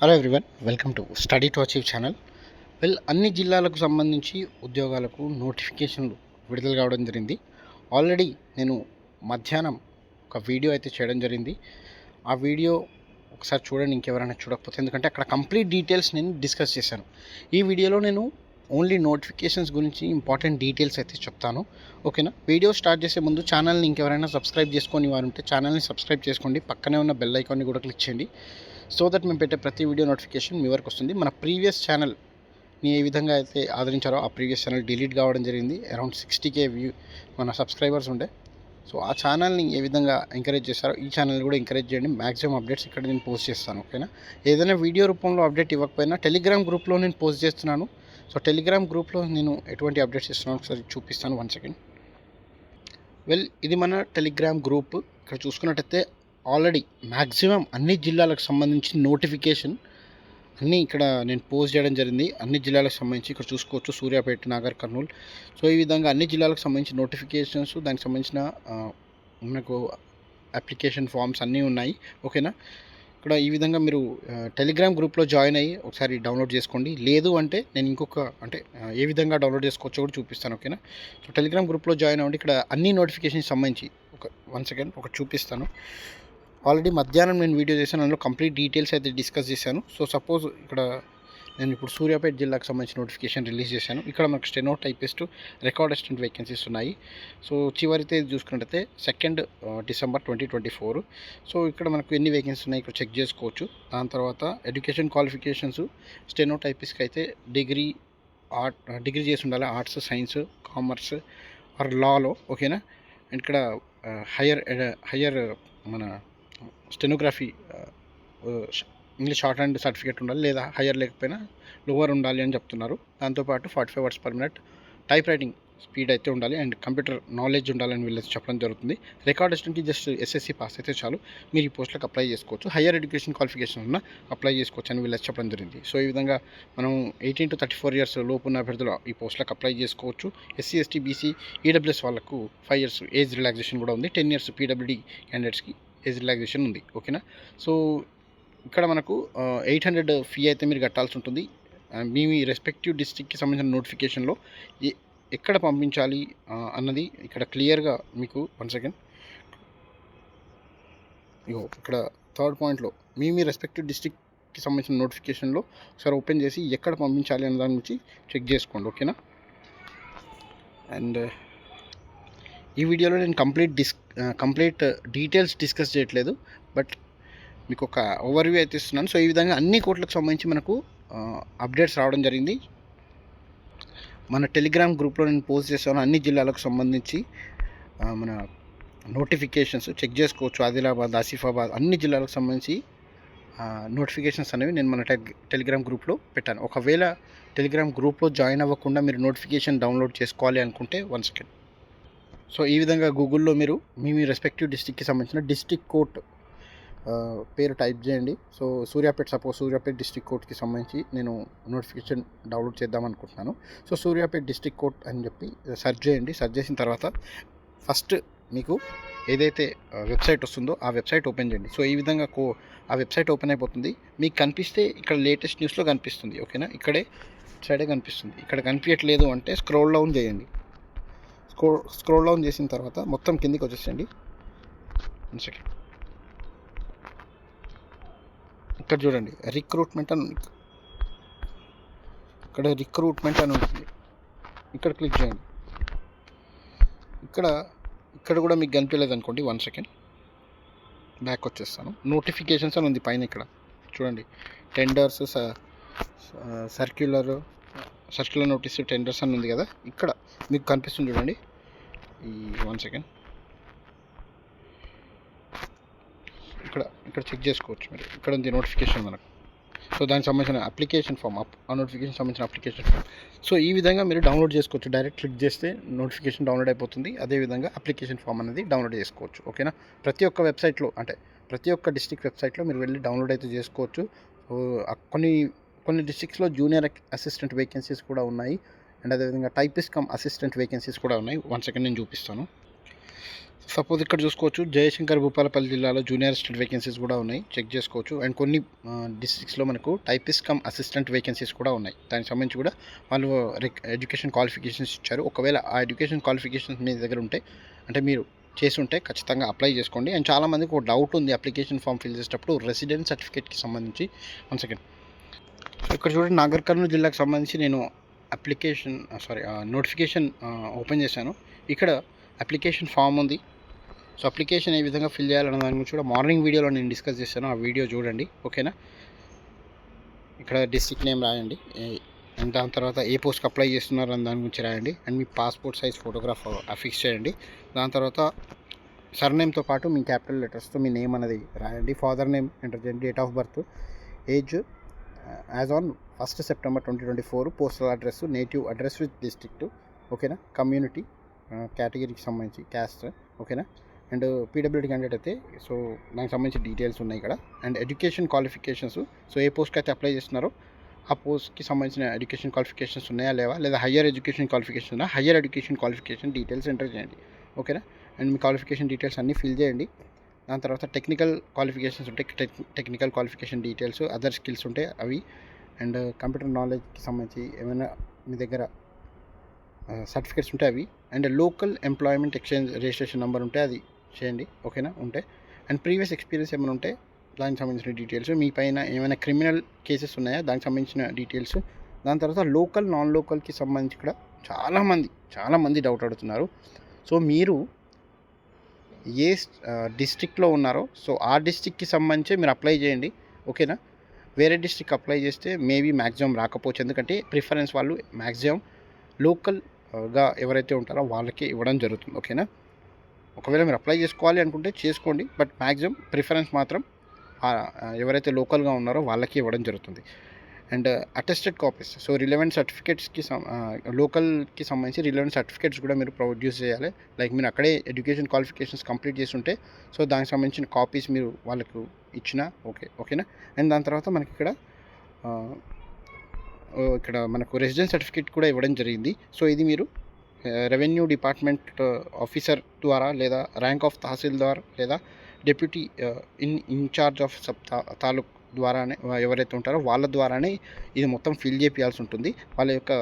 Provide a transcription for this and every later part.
Hello everyone, welcome to study to achieve channel. అన్ని జిల్లాలకు సంబంధించి ఉద్యోగాలకు నోటిఫికేషన్లు విడుదల కావడం జరిగింది. ఆల్రెడీ నేను మధ్యాహ్నం ఒక వీడియో అయితే చేయడం జరిగింది. ఆ వీడియో ఒకసారి చూడండి, ఇంకెవరైనా చూడకపోతే, ఎందుకంటే అక్కడ కంప్లీట్ డీటెయిల్స్ నేను డిస్కస్ చేశాను. ఈ వీడియోలో నేను ఓన్లీ నోటిఫికేషన్స్ గురించి ఇంపార్టెంట్ డీటెయిల్స్ అయితే చెప్తాను. ఓకేనా? వీడియో స్టార్ట్ చేసే ముందు ఛానల్ని ఇంకెవరైనా సబ్స్క్రైబ్ చేసుకొని వారు ఉంటే ఛానల్ని సబ్స్క్రైబ్ చేసుకోండి. పక్కనే ఉన్న బెల్ ఐకాన్ని కూడా క్లిక్ చేయండి, సో దట్ మేము పెట్టే ప్రతి వీడియో నోటిఫికేషన్ మీ వరకు వస్తుంది. మన ప్రీవియస్ ఛానల్ని ఏ విధంగా అయితే ఆదరించారో ఆ ప్రీవియస్ ఛానల్ డిలీట్ కావడం జరిగింది. అరౌండ్ 60K మన సబ్స్క్రైబర్స్ ఉండే. సో ఆ ఛానల్ని ఏ విధంగా ఎంకరేజ్ చేస్తారో ఈ ఛానల్ కూడా ఎంకరేజ్ చేయండి. మ్యాక్సిమం అప్డేట్స్ ఇక్కడ నేను పోస్ట్ చేస్తాను. ఓకేనా? ఏదైనా వీడియో రూపంలో అప్డేట్ ఇవ్వకపోయినా టెలిగ్రామ్ గ్రూప్లో నేను పోస్ట్ చేస్తున్నాను. సో టెలిగ్రామ్ గ్రూప్లో నేను ఎటువంటి అప్డేట్స్ ఇస్తున్నాను ఒకసారి చూపిస్తాను. 1 సెకండ్. ఇది మన టెలిగ్రామ్ గ్రూప్. ఇక్కడ చూసుకున్నట్టయితే ఆల్రెడీ మ్యాక్సిమం అన్ని జిల్లాలకు సంబంధించి నోటిఫికేషన్ అన్నీ ఇక్కడ నేను పోస్ట్ చేయడం జరిగింది. అన్ని జిల్లాలకు సంబంధించి ఇక్కడ చూసుకోవచ్చు, సూర్యాపేట, నాగర్ కర్నూలు. సో ఈ విధంగా అన్ని జిల్లాలకు సంబంధించి నోటిఫికేషన్స్, దానికి సంబంధించిన మనకు అప్లికేషన్ ఫామ్స్ అన్నీ ఉన్నాయి. ఓకేనా? ఇక్కడ ఈ విధంగా మీరు టెలిగ్రామ్ గ్రూప్లో జాయిన్ అయ్యి ఒకసారి డౌన్లోడ్ చేసుకోండి. లేదు అంటే నేను ఏ విధంగా డౌన్లోడ్ చేసుకోవచ్చో కూడా చూపిస్తాను. ఓకేనా? సో టెలిగ్రామ్ గ్రూప్లో జాయిన్ అవ్వండి. ఇక్కడ అన్ని నోటిఫికేషన్స్ సంబంధించి 1 సెకండ్ ఒకటి చూపిస్తాను. ఆల్రెడీ మధ్యాహ్నం నేను వీడియో చేశాను, అందులో కంప్లీట్ డీటెయిల్స్ అయితే డిస్కస్ చేశాను. సో సపోజ్ ఇక్కడ నేను ఇప్పుడు సూర్యాపేట జిల్లాకు సంబంధించిన నోటిఫికేషన్ రిలీజ్ చేశాను. ఇక్కడ మనకు steno typist, record assistant vacancies ఉన్నాయి. సో చివరి తేదీ చూసుకున్నట్టయితే 2 డిసెంబర్ 2024. సో ఇక్కడ మనకు ఎన్ని వేకెన్సీస్ ఉన్నాయి ఇక్కడ చెక్ చేసుకోవచ్చు. దాని తర్వాత ఎడ్యుకేషన్ క్వాలిఫికేషన్స్ స్టెనో టైపిస్ట్కి అయితే డిగ్రీ చేసి ఉండాలి, ఆర్ట్స్, సైన్స్, కామర్స్ ఆర్ లాలో. ఓకేనా? అండ్ ఇక్కడ హయ్యర్ మన stenography English short hand certificate ఉండాలి, లేదా హయ్యర్ లేకపోయినా లోవర్ ఉండాలి అని చెప్తున్నారు. దాంతోపాటు 45 words per minute type writing speed అయితే ఉండాలి, అండ్ కంప్యూటర్ నాలెడ్జ్ ఉండాలని వీళ్ళు చెప్పడం జరుగుతుంది. రికార్డ్ అసిస్టెంట్కి జస్ట్ SSC పాస్ అయితే చాలు, మీరు ఈ పోస్టులకు అప్లై చేసుకోవచ్చు. హయ్యర్ ఎడ్యుకేషన్ క్వాలిఫికేషన్ ఉన్న అప్లై చేసుకోవచ్చు అని వీళ్ళు చెప్పడం జరిగింది. సో ఈ విధంగా మనం 18 to 34 ఇయర్స్ లోపు ఉన్న అభ్యర్థులు ఈ పోస్టులకు అప్లై చేసుకోవచ్చు. SC, ST, BC, EWS వాళ్ళకు 5 years ఏజ్ రిలాక్సేషన్ కూడా ఉంది. 10 years PWD క్యాండిడేట్స్కి ఏజ్ రిలాక్సేషన్ ఉంది. ఓకేనా? సో ఇక్కడ మనకు 800 ఫీ అయితే మీరు కట్టాల్సి ఉంటుంది. మీ రెస్పెక్టివ్ డిస్ట్రిక్ట్కి సంబంధించిన నోటిఫికేషన్లో ఎక్కడ పంపించాలి అన్నది ఇక్కడ క్లియర్గా మీకు 1 సెకండ్ ఇక్కడ 3rd పాయింట్లో మీ రెస్పెక్టివ్ డిస్ట్రిక్ట్కి సంబంధించిన నోటిఫికేషన్లో ఒకసారి ఓపెన్ చేసి ఎక్కడ పంపించాలి అన్న దాని గురించి చెక్ చేసుకోండి. ఓకేనా? అండ్ ఈ వీడియోలో నేను కంప్లీట్ డీటెయిల్స్ డిస్కస్ చేయట్లేదు, బట్ మీకు ఒక ఓవర్వ్యూ అయితే ఇస్తున్నాను. సో ఈ విధంగా అన్ని కోట్లకు సంబంధించి మనకు అప్డేట్స్ రావడం జరిగింది. మన టెలిగ్రామ్ గ్రూప్లో నేను పోస్ట్ చేస్తాను. అన్ని జిల్లాలకు సంబంధించి మన నోటిఫికేషన్స్ చెక్ చేసుకోవచ్చు. ఆదిలాబాద్, ఆసిఫాబాద్ అన్ని జిల్లాలకు సంబంధించి నోటిఫికేషన్స్ అనేవి నేను మన టెలిగ్రామ్ గ్రూప్లో పెట్టాను. ఒకవేళ టెలిగ్రామ్ గ్రూప్లో జాయిన్ అవ్వకుండా మీరు నోటిఫికేషన్ డౌన్లోడ్ చేసుకోవాలి అనుకుంటే 1 సెకండ్. సో ఈ విధంగా గూగుల్లో మీరు మీ రెస్పెక్టివ్ డిస్ట్రిక్ట్కి సంబంధించిన డిస్ట్రిక్ట్ కోర్ట్ పేరు టైప్ చేయండి. సో సూర్యాపేట డిస్ట్రిక్ట్ కోర్ట్కి సంబంధించి నేను నోటిఫికేషన్ డౌన్లోడ్ చేద్దాం అనుకుంటున్నాను. సో సూర్యాపేట డిస్ట్రిక్ట్ కోర్ట్ అని చెప్పి సెర్చ్ చేయండి. సెర్చ్ చేసిన తర్వాత ఫస్ట్ మీకు ఏదైతే వెబ్సైట్ వస్తుందో ఆ వెబ్సైట్ ఓపెన్ చేయండి. సో ఈ విధంగా ఆ వెబ్సైట్ ఓపెన్ అయిపోతుంది. మీకు కనిపిస్తే ఇక్కడ లేటెస్ట్ న్యూస్లో కనిపిస్తుంది. ఓకేనా? ఇక్కడే సైడే కనిపిస్తుంది. ఇక్కడ కనిపించట్లేదు అంటే స్క్రోల్ డౌన్ చేయండి. స్క్రోల్ డౌన్ చేసిన తర్వాత మొత్తం కిందికి వచ్చేసండి. 1 సెకండ్. ఇక్కడ చూడండి, రిక్రూట్మెంట్ అని ఉంది. ఇక్కడ రిక్రూట్మెంట్ అని ఉంటుంది. ఇక్కడ క్లిక్ చేయండి. ఇక్కడ కూడా మీకు కనిపించలేదు అనుకోండి, 1 సెకండ్ బ్యాక్ వచ్చేస్తాను. నోటిఫికేషన్స్ అని ఉంది పైన. ఇక్కడ చూడండి, టెండర్స్, సర్క్యులర్ నోటీస్, టెండర్స్ అని ఉంది కదా, ఇక్కడ మీకు కనిపిస్తుంది చూడండి. ఈ 1 సెకండ్ ఇక్కడ చెక్ చేసుకోవచ్చు మీరు. ఇక్కడ ఉంది నోటిఫికేషన్ మనకు. సో దానికి సంబంధించిన అప్లికేషన్ ఫామ్, ఆ నోటిఫికేషన్ సంబంధించిన అప్లికేషన్ ఫామ్. సో ఈ విధంగా మీరు డౌన్లోడ్ చేసుకోవచ్చు. డైరెక్ట్ క్లిక్ చేస్తే నోటిఫికేషన్ డౌన్లోడ్ అయిపోతుంది. అదేవిధంగా అప్లికేషన్ ఫామ్ అనేది డౌన్లోడ్ చేసుకోవచ్చు. ఓకేనా? ప్రతి ఒక్క వెబ్సైట్లో, అంటే ప్రతి ఒక్క డిస్ట్రిక్ట్ వెబ్సైట్లో మీరు వెళ్ళి డౌన్లోడ్ అయితే చేసుకోవచ్చు. సో కొన్ని డిస్ట్రిక్ట్స్లో జూనియర్ అసిస్టెంట్ వేకెన్సీస్ కూడా ఉన్నాయి, అండ్ అదేవిధంగా టైపిస్ట్ కమ్ అసిస్టెంట్ వేకెన్సీస్ కూడా ఉన్నాయి. 1 సెకండ్ నేను చూపిస్తాను. సపోజ్ ఇక్కడ చూసుకోవచ్చు, జయశంకర్ భూపాలపల్లి జిల్లాలో జూనియర్ అసిస్టెంట్ వేకెన్సీస్ కూడా ఉన్నాయి, చెక్ చేసుకోవచ్చు. అండ్ కొన్ని డిస్ట్రిక్ట్స్లో మనకు టైపిస్ట్ కమ్ అసిస్టెంట్ వేకెన్సీస్ కూడా ఉన్నాయి. దానికి సంబంధించి కూడా వాళ్ళు ఎడ్యుకేషన్ క్వాలిఫికేషన్స్ ఇచ్చారు. ఒకవేళ ఆ ఎడ్యుకేషన్ క్వాలిఫికేషన్స్ మీ దగ్గర ఉంటే, అంటే మీరు చేసి ఉంటే ఖచ్చితంగా అప్లై చేసుకోండి. అండ్ చాలామందికి ఒక డౌట్ ఉంది అప్లికేషన్ ఫామ్ ఫిల్ చేసేటప్పుడు రెసిడెన్స్ సర్టిఫికేట్కి సంబంధించి. One second. సో ఇక్కడ చూడండి, నాగర్ కర్నూలు జిల్లాకు సంబంధించి నేను నోటిఫికేషన్ ఓపెన్ చేశాను. ఇక్కడ అప్లికేషన్ ఫామ్ ఉంది. సో అప్లికేషన్ ఏ విధంగా ఫిల్ చేయాలన్న దాని గురించి కూడా మార్నింగ్ వీడియోలో నేను డిస్కస్ చేశాను, ఆ వీడియో చూడండి, ఓకేనా. ఇక్కడ డిస్ట్రిక్ట్ నేమ్ రాయండి, అండ్ దాని తర్వాత ఏ పోస్ట్కి అప్లై చేస్తున్నారు అని దాని గురించి రాయండి. And me passport size photograph affix చేయండి. దాని తర్వాత సర్నేమ్తో పాటు మీ క్యాపిటల్ లెటర్స్తో మీ నేమ్ అనేది రాయండి. ఫాదర్ నేమ్ ఎంటర్ చేయండి. Date of birth, age as on 1st September 2024, postal address, native address with district, ఓకేనా. కమ్యూనిటీ కేటగిరీకి సంబంధించి క్యాస్ట్, ఓకేనా. అండ్ పీడబ్ల్యూడీ క్యాండిడేట్ అయితే సో దానికి సంబంధించి డీటెయిల్స్ ఉన్నాయి ఇక్కడ. అండ్ ఎడ్యుకేషన్ క్వాలిఫికేషన్స్, సో ఏ పోస్ట్కి అయితే అప్లై చేస్తున్నారో ఆ పోస్ట్కి సంబంధించిన ఎడ్యుకేషన్ క్వాలిఫికేషన్స్ ఉన్నాయా లేవా, లేదా హయ్యర్ ఎడ్యుకేషన్ క్వాలిఫికేషన్ ఉన్నా higher education qualification details enter చేయండి, ఓకేనా. అండ్ మీ క్వాలిఫికేషన్ డీటెయిల్స్ అన్నీ ఫిల్ చేయండి. దాని తర్వాత టెక్నికల్ క్వాలిఫికేషన్స్ ఉంటే technical qualification details, other skills ఉంటే అవి, అండ్ కంప్యూటర్ నాలెడ్జ్కి సంబంధించి ఏమైనా మీ దగ్గర సర్టిఫికేట్స్ ఉంటే అవి, and local employment exchange registration number ఉంటే అది చేయండి, ఓకేనా, ఉంటే. అండ్ ప్రీవియస్ ఎక్స్పీరియన్స్ ఏమైనా ఉంటే దానికి సంబంధించిన డీటెయిల్స్, మీ పైన ఏమైనా క్రిమినల్ కేసెస్ ఉన్నాయా దానికి సంబంధించిన డీటెయిల్స్. దాని తర్వాత లోకల్ నాన్ లోకల్కి సంబంధించి కూడా చాలామంది డౌట్ అడుగుతున్నారు. సో మీరు ఏ డిస్ట్రిక్ట్లో ఉన్నారో సో ఆ డిస్ట్రిక్ట్కి సంబంధించి మీరు అప్లై చేయండి, ఓకేనా. వేరే డిస్ట్రిక్ట్ అప్లై చేస్తే మేబీ మ్యాక్సిమం రాకపోవచ్చు, ఎందుకంటే ప్రిఫరెన్స్ వాళ్ళు మ్యాక్సిమం లోకల్గా ఎవరైతే ఉంటారో వాళ్ళకి ఇవ్వడం జరుగుతుంది, ఓకేనా. ఒకవేళ మీరు అప్లై చేసుకోవాలి అనుకుంటే చేసుకోండి, బట్ మ్యాక్సిమం ప్రిఫరెన్స్ మాత్రం ఎవరైతే లోకల్గా ఉన్నారో వాళ్ళకి ఇవ్వడం జరుగుతుంది. And attested copies, so relevant సర్టిఫికేట్స్కి లోకల్కి సంబంధించి రిలవెంట్ సర్టిఫికేట్స్ కూడా మీరు ప్రొడ్యూస్ చేయాలి. లైక్ మీరు అక్కడే ఎడ్యుకేషన్ క్వాలిఫికేషన్స్ కంప్లీట్ చేసి ఉంటే సో దానికి సంబంధించిన కాపీస్ మీరు వాళ్ళకు ఇచ్చినా ఓకేనా. అండ్ దాని తర్వాత మనకి ఇక్కడ మనకు రెసిడెన్స్ సర్టిఫికేట్ కూడా ఇవ్వడం జరిగింది. సో ఇది మీరు రెవెన్యూ డిపార్ట్మెంట్ ఆఫీసర్ ద్వారా, లేదా ర్యాంక్ ఆఫ్ తహసీల్దార్, లేదా డెప్యూటీ ఇన్ఛార్జ్ ఆఫ్ తాలూక్ ద్వారానే ఎవరైతే ఉంటారో వాళ్ళ ద్వారానే ఇది మొత్తం ఫిల్ చేయాల్సి ఉంటుంది. వాళ్ళ యొక్క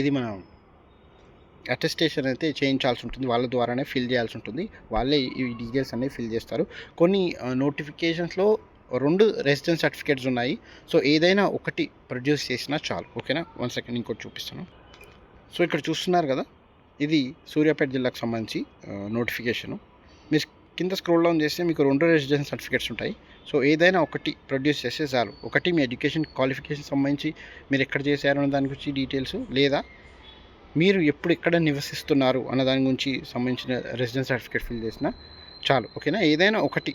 ఇది మన అటెస్టేషన్ అయితే చేయించాల్సి ఉంటుంది, వాళ్ళ ద్వారానే ఫిల్ చేయాల్సి ఉంటుంది. వాళ్ళే ఈ డీటెయిల్స్ అనేవి ఫిల్ చేస్తారు. కొన్ని నోటిఫికేషన్స్లో 2 రెసిడెన్స్ సర్టిఫికేట్స్ ఉన్నాయి. సో ఏదైనా ఒకటి ప్రొడ్యూస్ చేసినా చాలు, ఓకేనా. 1 సెకండ్ ఇంకోటి చూపిస్తాను. సో ఇక్కడ చూస్తున్నారు కదా, ఇది సూర్యాపేట జిల్లాకు సంబంధించి నోటిఫికేషను. మీరు కింద స్క్రోల్ డౌన్ చేస్తే మీకు 2 రెసిడెన్స్ సర్టిఫికేట్స్ ఉంటాయి. సో ఏదైనా ఒకటి ప్రొడ్యూస్ చేస్తే చాలు. ఒకటి మీ ఎడ్యుకేషన్ క్వాలిఫికేషన్ సంబంధించి మీరు ఎక్కడ చేశారు అన్న దాని గురించి డీటెయిల్స్, లేదా మీరు ఎక్కడ నివసిస్తున్నారు అన్న దాని గురించి సంబంధించిన రెసిడెన్స్ సర్టిఫికేట్ ఫిల్ చేసినా చాలు, ఓకేనా. ఏదైనా ఒకటి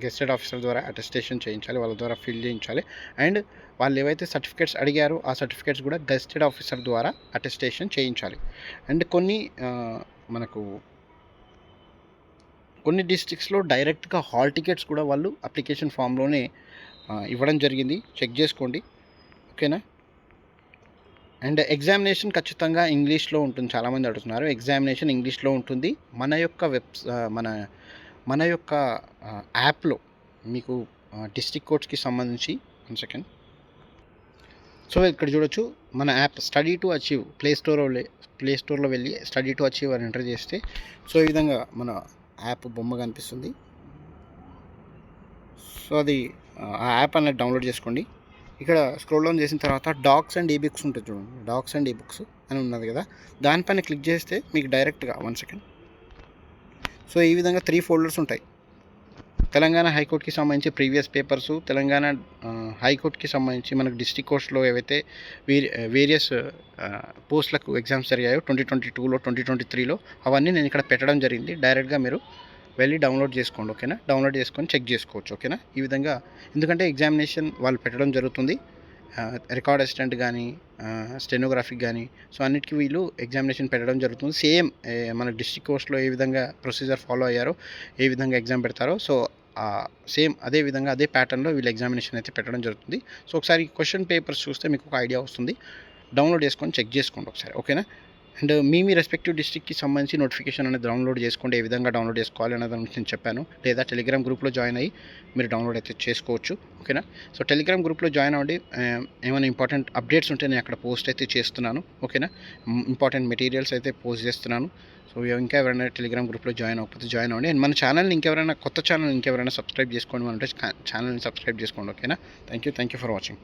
గెస్టెడ్ ఆఫీసర్ ద్వారా అటెస్టేషన్ చేయించాలి, వాళ్ళ ద్వారా ఫిల్ చేయించాలి. అండ్ వాళ్ళు ఏవైతే సర్టిఫికేట్స్ అడిగారో ఆ సర్టిఫికేట్స్ కూడా గెస్టెడ్ ఆఫీసర్ ద్వారా అటెస్టేషన్ చేయించాలి. అండ్ కొన్ని డిస్ట్రిక్ట్స్లో డైరెక్ట్గా హాల్ టికెట్స్ కూడా వాళ్ళు అప్లికేషన్ ఫామ్లోనే ఇవ్వడం జరిగింది, చెక్ చేసుకోండి, ఓకేనా. అండ్ ఎగ్జామినేషన్ ఖచ్చితంగా ఇంగ్లీష్లో ఉంటుంది. చాలామంది అడుగుతున్నారు, ఎగ్జామినేషన్ ఇంగ్లీష్లో ఉంటుంది. మన యొక్క యాప్లో మీకు డిస్ట్రిక్ట్ కోడ్స్కి సంబంధించి 1 సెకండ్. సో ఇక్కడ చూడొచ్చు, మన app study to achieve play స్టోర్లో వెళ్ళి స్టడీ టు అచీవ్ అని ఎంటర్ చేస్తే సో ఈ విధంగా మన యాప్ బొమ్మ కనిపిస్తుంది. సో అది ఆ యాప్ అనేది డౌన్లోడ్ చేసుకోండి. ఇక్కడ స్క్రోల్ డౌన్ చేసిన తర్వాత డాక్స్ అండ్ ఈబుక్స్ ఉంటుంది చూడండి, డాక్స్ అండ్ ఈబుక్స్ అని ఉన్నది కదా, దానిపైన క్లిక్ చేస్తే మీకు డైరెక్ట్గా 1 సెకండ్. సో ఈ విధంగా 3 ఫోల్డర్స్ ఉంటాయి. తెలంగాణ హైకోర్టుకి సంబంధించి ప్రీవియస్ పేపర్స్, తెలంగాణ హైకోర్టుకి సంబంధించి మనకు డిస్ట్రిక్ట్ కోర్ట్స్లో ఏవైతే వేరియస్ పోస్టులకు ఎగ్జామ్స్ జరిగాయో 2022లో 2023లో అవన్నీ నేను ఇక్కడ పెట్టడం జరిగింది. డైరెక్ట్గా మీరు వెళ్ళి డౌన్లోడ్ చేసుకోండి, ఓకేనా. డౌన్లోడ్ చేసుకొని చెక్ చేసుకోవచ్చు, ఓకేనా. ఈ విధంగా ఎందుకంటే ఎగ్జామినేషన్ వాళ్ళు పెట్టడం జరుగుతుంది, రికార్డ్ అసిస్టెంట్ కానీ స్టెనోగ్రాఫిక్ కానీ, సో అన్నిటికీ వీళ్ళు ఎగ్జామినేషన్ పెట్టడం జరుగుతుంది. సేమ్ మన డిస్ట్రిక్ట్ కోర్స్లో ఏ విధంగా ప్రొసీజర్ ఫాలో అయ్యారో, ఏ విధంగా ఎగ్జామ్ పెడతారో సో సేమ్ అదే విధంగా అదే ప్యాటర్న్లో వీళ్ళు ఎగ్జామినేషన్ అయితే పెట్టడం జరుగుతుంది. సో ఒకసారి క్వశ్చన్ పేపర్స్ చూస్తే మీకు ఒక ఐడియా వస్తుంది. డౌన్లోడ్ చేసుకొని చెక్ చేసుకోండి ఒకసారి, ఓకేనా. అండ్ మీ రెస్పెక్టివ్ డిస్ట్రిక్ట్కి సంబంధించి నోటిఫికేషన్ అనేది డౌన్లోడ్ చేసుకోండి. ఏ విధంగా డౌన్లోడ్ చేసుకోవాలి అనే దాని గురించి నేను చెప్పాను. లేదా టెలిగ్రామ్ గ్రూప్లో జాయిన్ అయ్యి మీరు డౌన్లోడ్ అయితే చేసుకోవచ్చు. ఓకేనా? సో టెలిగ్రామ్ గ్రూప్లో జాయిన్ అవ్వండి. ఏమైనా ఇంపార్టెంట్ అప్డేట్స్ ఉంటే నేను అక్కడ పోస్ట్ అయితే చేస్తున్నాను. ఓకేనా? ఇంపార్టెంట్ మెటీరియల్స్ అయితే పోస్ట్ చేస్తున్నాను. సో ఇంకా ఎవరైనా టెలిగ్రామ్ గ్రూప్లో జాయిన్ అవ్వకపోతే జాయిన్ అవ్వండి. అండ్ మన ఛానల్ని ఇంకెవరైనా కొత్త ఛానల్ ఇంకెవరైనా సబ్స్క్రైబ్ చేసుకోండి అంటే ఛానల్ని సబ్స్క్రైబ్ చేసుకోండి. ఓకేనా? Thank you for watching.